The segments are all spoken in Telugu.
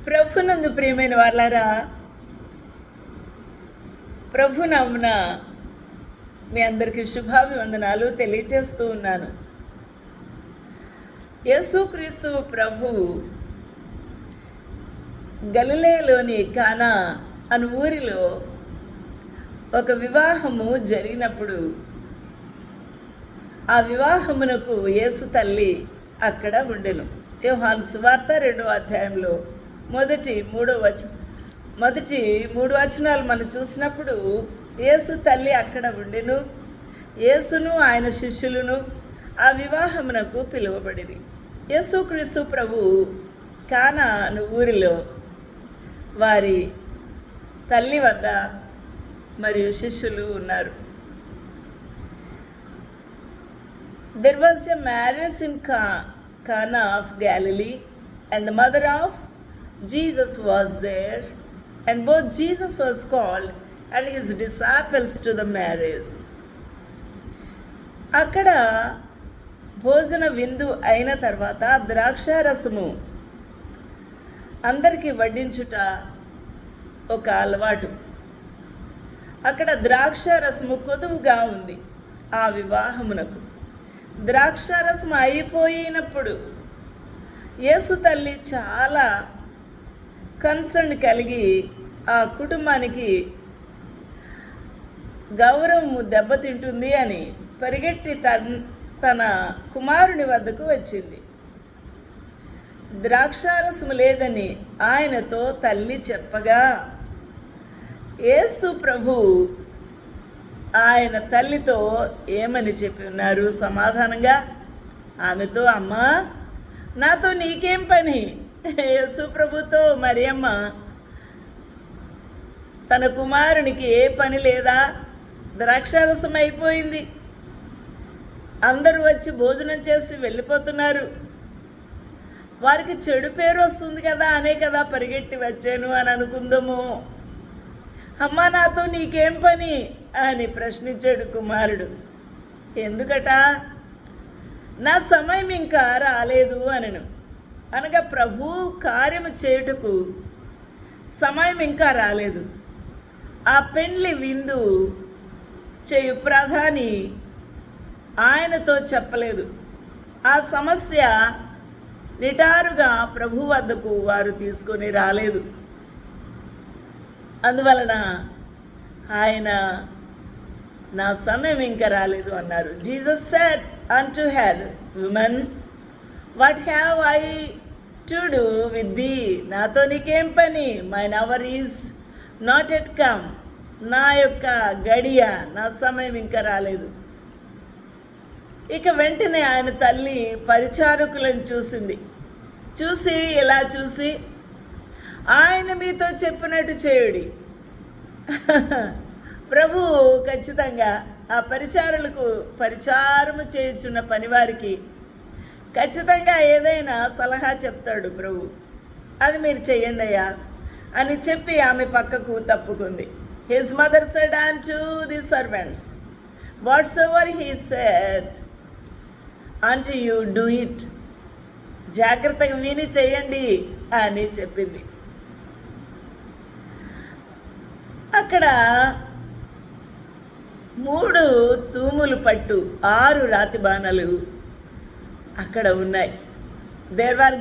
ప్రభునందు ప్రియమైన వాళ్ళారా, ప్రభు నామున మీ అందరికీ శుభాభివందనాలు తెలియజేస్తూ ఉన్నాను. యేసుక్రీస్తు ప్రభువు గలిలయలోని కానా అను ఊరిలో ఒక వివాహము జరిగినప్పుడు ఆ వివాహమునకు యేసు తల్లి అక్కడ ఉండెను. యోహాను సువార్త 2వ అధ్యాయంలో మొదటి మూడు వచనాలు మనం చూసినప్పుడు యేసు తల్లి అక్కడ ఉండెను. యేసును ఆయన శిష్యులను ఆ వివాహమునకు పిలువబడిరి. యేసుక్రీస్తు ప్రభు కానా అను ఊరిలో వారి తల్లి వద్ద మరియు శిష్యులు ఉన్నారు. There was a marriage in Cana of Galilee, and the mother of Jesus was there, and both Jesus was called and his disciples to the marriage. అక్కడ భోజన విందు అయిన తర్వాత ద్రాక్షారసము అందరికీ వడ్డించుట ఒక అలవాటు. అక్కడ ద్రాక్షారసము కొదువుగా ఉంది. ఆ వివాహమునకు ద్రాక్షారసం అయిపోయినప్పుడు యేసు తల్లి చాలా కన్సర్న్ కలిగి ఆ కుటుంబానికి గౌరవము దెబ్బతింటుంది అని పరిగెట్టి తన కుమారుని వద్దకు వచ్చింది. ద్రాక్షారసము లేదని ఆయనతో తల్లి చెప్పగా యేసు ప్రభు ఆయన తల్లితో ఏమని చెప్పి ఉన్నారు సమాధానంగా? ఆమెతో, అమ్మా, నాతో నీకేం పని? యేసు ప్రభుతో మరియమ్మ తన కుమారునికి ఏ పని లేదా? ద్రాక్షారసం అయిపోయింది, అందరూ వచ్చి భోజనం చేసి వెళ్ళిపోతున్నారు, వారికి చెడు పేరు వస్తుంది కదా అనే కదా పరిగెట్టి వచ్చాను అని అనుకుందాము. అమ్మ, నాతో నీకేం పని అని ప్రశ్నించాడు కుమారుడు. ఎందుకట? నా సమయం ఇంకా రాలేదు అనను. అనగా ప్రభు కార్యము చేయుటకు సమయం ఇంకా రాలేదు. ఆ పెండ్లి విందు చేయు ప్రధాని ఆయనతో చెప్పలేదు. ఆ సమస్య నిటారుగా ప్రభు వద్దకు వారు తీసుకొని రాలేదు. అందువలన ఆయన నా సమయం ఇంకా రాలేదు అన్నారు. Jesus said unto her, woman, what have I to do with thee? నాతో నీకేం పని? mine hour is not yet come. నా యొక్క గడియ, నా సమయం ఇంకా రాలేదు. ఇక వెంటనే ఆయన తల్లి పరిచారకులను చూసి ఇలా చూసి, ఆయన మీతో చెప్పినట్టు చేయుడి. ప్రభు ఖచ్చితంగా ఆ పరిచారము చేయుచున్న పనివారికి ఖచ్చితంగా ఏదైనా సలహా చెప్తాడు ప్రభు. అది మీరు చెయ్యండి అయ్యా అని చెప్పి ఆమె పక్కకు తప్పుకుంది. His mother said unto the servants, whatsoever he said unto you, do it. జాగ్రత్తగా విని చెయ్యండి అని చెప్పింది. అక్కడ 3 తూములు పట్టు 6 రాతి బాణలు అక్కడ ఉన్నాయి. There were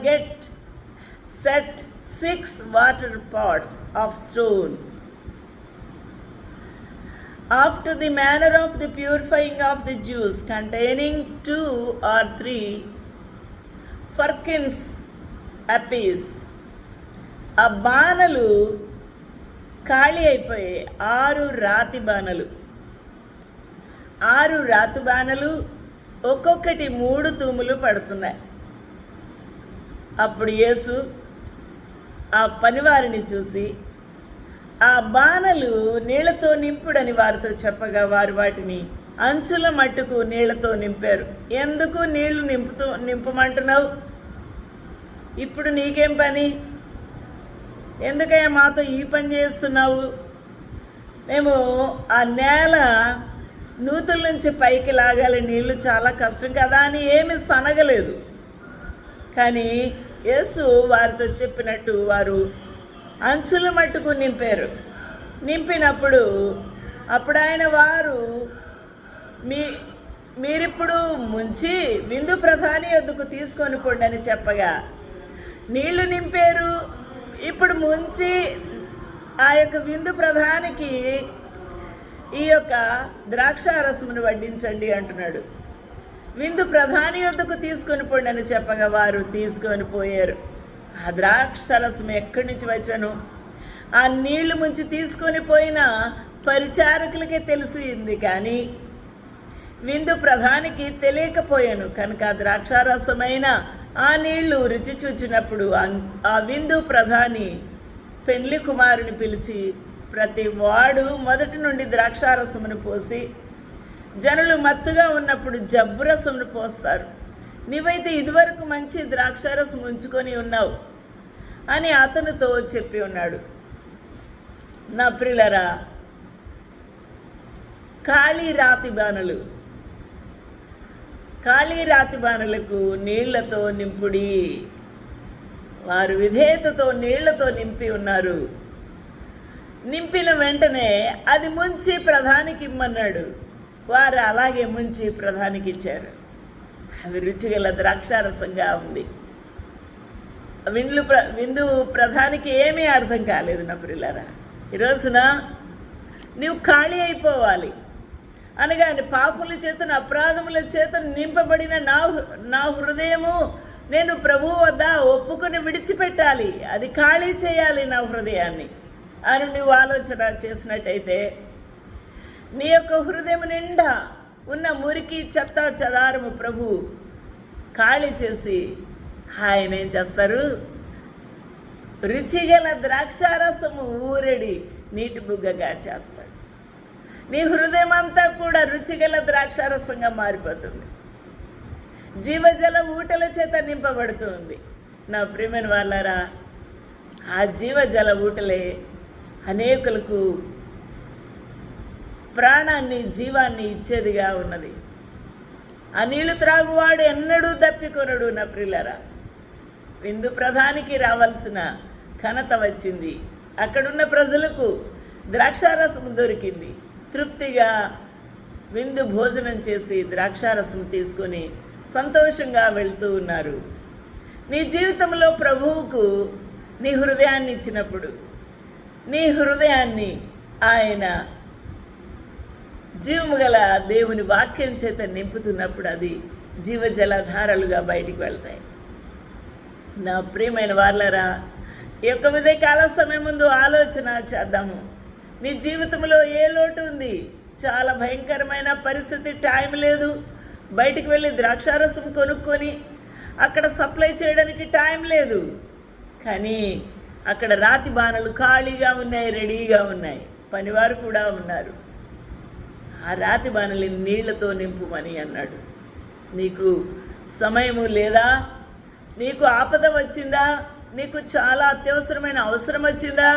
set 6 water pots of stone after the manner of the purifying of the Jews, containing 2 or 3 firkins apiece. ఆ బాణలు ఖాళీ అయిపోయాయి. 6 రాతి బాణలు, 6 రాతి బాణలు, ఒక్కొక్కటి 3 తూములు పడుతున్నాయి. అప్పుడు యేసు ఆ పనివారిని చూసి ఆ బాణలు నీళ్లతో నింపుడని వారితో చెప్పగా వారు వాటిని అంచుల మట్టుకు నీళ్లతో నింపారు. ఎందుకు నీళ్లు నింపమంటున్నావు? ఇప్పుడు నీకేం పని? ఎందుకయ్యా మాతో ఈ పని చేస్తున్నావు? మేము ఆ నేల నూతుల నుంచి పైకి లాగాలి, నీళ్లు చాలా కష్టం కదా అని ఏమీ సనగలేదు. కానీ యేసు వారితో చెప్పినట్టు వారు అంచుల మట్టుకు నింపినప్పుడు అప్పుడు ఆయన వారు మీరిప్పుడు ముంచి విందు ప్రధాని వద్దకు తీసుకొని పోండి అని చెప్పగా నీళ్లు నింపారు. ఇప్పుడు ముంచి ఆ యొక్క విందు ప్రధానికి ఈ యొక్క ద్రాక్షారసమును వడ్డించండి అంటున్నాడు. విందు ప్రధాని వద్దకు తీసుకొని పోండి అని చెప్పగా వారు తీసుకొని పోయారు. ఆ ద్రాక్షారసం ఎక్కడి నుంచి వచ్చాను? ఆ నీళ్లు ముంచి తీసుకొని పోయిన పరిచారకులకే తెలిసింది, కానీ విందు ప్రధానికి తెలియకపోయాను. కనుక ఆ ద్రాక్షారసమైన ఆ నీళ్లు రుచి చూచినప్పుడు ఆ విందు ప్రధాని పెండ్లి కుమారుని పిలిచి ప్రతి వాడు మొదటి నుండి ద్రాక్షారసమును పోసి, జనులు మత్తుగా ఉన్నప్పుడు జబ్బురసమును పోస్తారు, నీవైతే ఇదివరకు మంచి ద్రాక్షారసం ఉంచుకొని ఉన్నావు అని అతనితో చెప్పి ఉన్నాడు. నా ప్రియులరా, ఖాళీ రాతి బాణలకు నీళ్లతో నింపుడి. వారు విధేయతతో నీళ్లతో నింపి ఉన్నారు. నింపిన వెంటనే అది ముంచి ప్రధానికి ఇమ్మన్నాడు. వారు అలాగే ముంచి ప్రధానికి ఇచ్చారు. అవి రుచిగల ద్రాక్షారసంగా ఉంది. విందు ప్రధానికి ఏమీ అర్థం కాలేదు. నా ప్రియులారా, ఈరోజున నీవు ఖాళీ అయిపోవాలి అనగా పాపుల చేతను అపరాధముల చేతను నింపబడిన నా హృదయము నేను ప్రభువు వద్ద ఒప్పుకొని విడిచిపెట్టాలి, అది ఖాళీ చేయాలి నా హృదయాన్ని అని నువ్వు ఆలోచన చేసినట్టయితే నీ యొక్క హృదయం నిండా ఉన్న మురికి చెత్త చెదారము ప్రభు ఖాళీ చేసి ఆయన ఏం చేస్తారు? రుచిగల ద్రాక్షారసము ఊరడి నీటి బుగ్గగా చేస్తాడు. నీ హృదయం అంతా కూడా రుచిగల ద్రాక్షారసంగా మారిపోతుంది. జీవజల ఊటల చేత నింపబడుతుంది. నా ప్రియమైన వాళ్ళారా, ఆ జీవజల ఊటలే అనేకులకు ప్రాణాన్ని జీవాన్ని ఇచ్చేదిగా ఉన్నది. ఆ నీళ్లు త్రాగువాడు ఎన్నడూ దప్పికొనడు. నా ప్రియులారా, విందు ప్రధానికి రావాల్సిన ఘనత వచ్చింది. అక్కడున్న ప్రజలకు ద్రాక్షారసం దొరికింది. తృప్తిగా విందు భోజనం చేసి ద్రాక్షారసం తీసుకొని సంతోషంగా వెళ్తూ ఉన్నారు. నీ జీవితంలో ప్రభువుకు నీ హృదయాన్ని ఇచ్చినప్పుడు, నీ హృదయాన్ని ఆయన జీవము గల దేవుని వాక్యం చేత నింపుతున్నప్పుడు అది జీవజలధారలుగా బయటికి వెళ్తాయి. నా ప్రియమైన వాళ్ళరా, ఈ యొక్క ఉదయకాల సమయం ముందు ఆలోచన చేద్దాము. నీ జీవితంలో ఏ లోటు ఉంది? చాలా భయంకరమైన పరిస్థితి, టైం లేదు, బయటికి వెళ్ళి ద్రాక్షారసం కొనుక్కొని అక్కడ సప్లై చేయడానికి టైం లేదు, కానీ అక్కడ రాతి బాణలు ఖాళీగా ఉన్నాయి, రెడీగా ఉన్నాయి, పనివారు కూడా ఉన్నారు. ఆ రాతి బాణలి నీళ్లతో నింపుమని అన్నాడు. నీకు సమయము లేదా? నీకు ఆపద వచ్చిందా? నీకు చాలా అత్యవసరమైన అవసరం వచ్చిందా?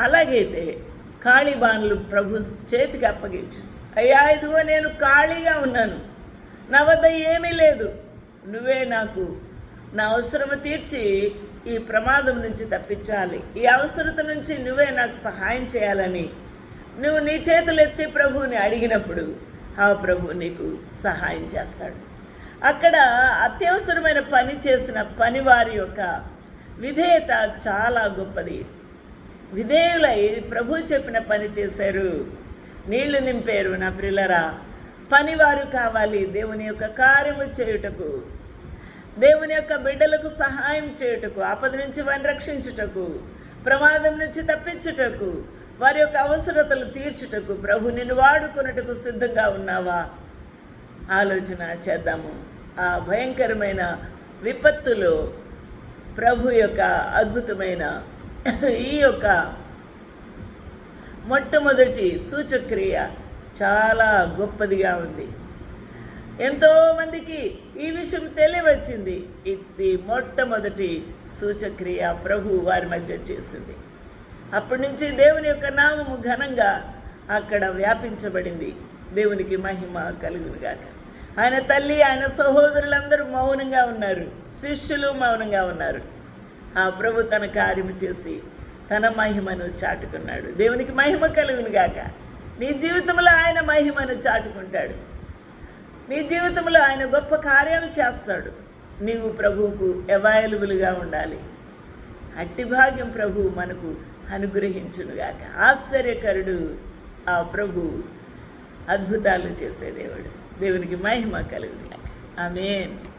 అలాగైతే ఖాళీ బాణలు ప్రభు చేతికి అప్పగించు. అయ్యా, ఇదిగో నేను ఖాళీగా ఉన్నాను, నా వద్ద ఏమీ లేదు, నువ్వే నాకు నా అవసరము తీర్చి ఈ ప్రమాదం నుంచి తప్పించాలి, ఈ అవసరత నుంచి నువ్వే నాకు సహాయం చేయాలని నువ్వు నీ చేతులు ఎత్తి ప్రభువుని అడిగినప్పుడు ఆ ప్రభు నీకు సహాయం చేస్తాడు. అక్కడ అత్యవసరమైన పని చేసిన పనివారి యొక్క విధేయత చాలా గొప్పది. విధేయులై ప్రభు చెప్పిన పని చేశారు, నీళ్లు నింపారు. నా ప్రియులరా, పనివారు కావాలి దేవుని యొక్క కార్యము చేయుటకు, దేవుని యొక్క బిడ్డలకు సహాయం చేయుటకు, ఆపద నుంచి వారిని రక్షించుటకు, ప్రమాదం నుంచి తప్పించుటకు, వారి యొక్క అవసరతలు తీర్చుటకు ప్రభు నిన్ను వాడుకున్నట్టుకు సిద్ధంగా ఉన్నావా? ఆలోచన చేద్దాము. ఆ భయంకరమైన విపత్తులో ప్రభు యొక్క అద్భుతమైన ఈ యొక్క మొట్టమొదటి సూచక్రియ చాలా గొప్పదిగా ఉంది. ఎంతోమందికి ఈ విషయం తెలియవచ్చింది. ఇది మొట్టమొదటి సూచక్రియ ప్రభు వారి మధ్య చేసింది. అప్పటి నుంచి దేవుని యొక్క నామము ఘనంగా అక్కడ వ్యాపించబడింది. దేవునికి మహిమ కలుగునుగాక. ఆయన తల్లి, ఆయన సహోదరులందరూ మౌనంగా ఉన్నారు, శిష్యులు మౌనంగా ఉన్నారు. ఆ ప్రభు తన కార్యము చేసి తన మహిమను చాటుకున్నాడు. దేవునికి మహిమ కలుగును గాక. నీ జీవితంలో ఆయన మహిమను చాటుకుంటాడు. నీ జీవితంలో ఆయన గొప్ప కార్యాలు చేస్తాడు. నీవు ప్రభువుకు అవైలబుల్గా ఉండాలి. అట్టి భాగ్యం ప్రభువు మనకు అనుగ్రహించునుగాక. ఆశ్చర్యకరుడు ఆ ప్రభు, అద్భుతాలు చేసే దేవుడు. దేవునికి మహిమ కలుగును గాక. ఆమేన్.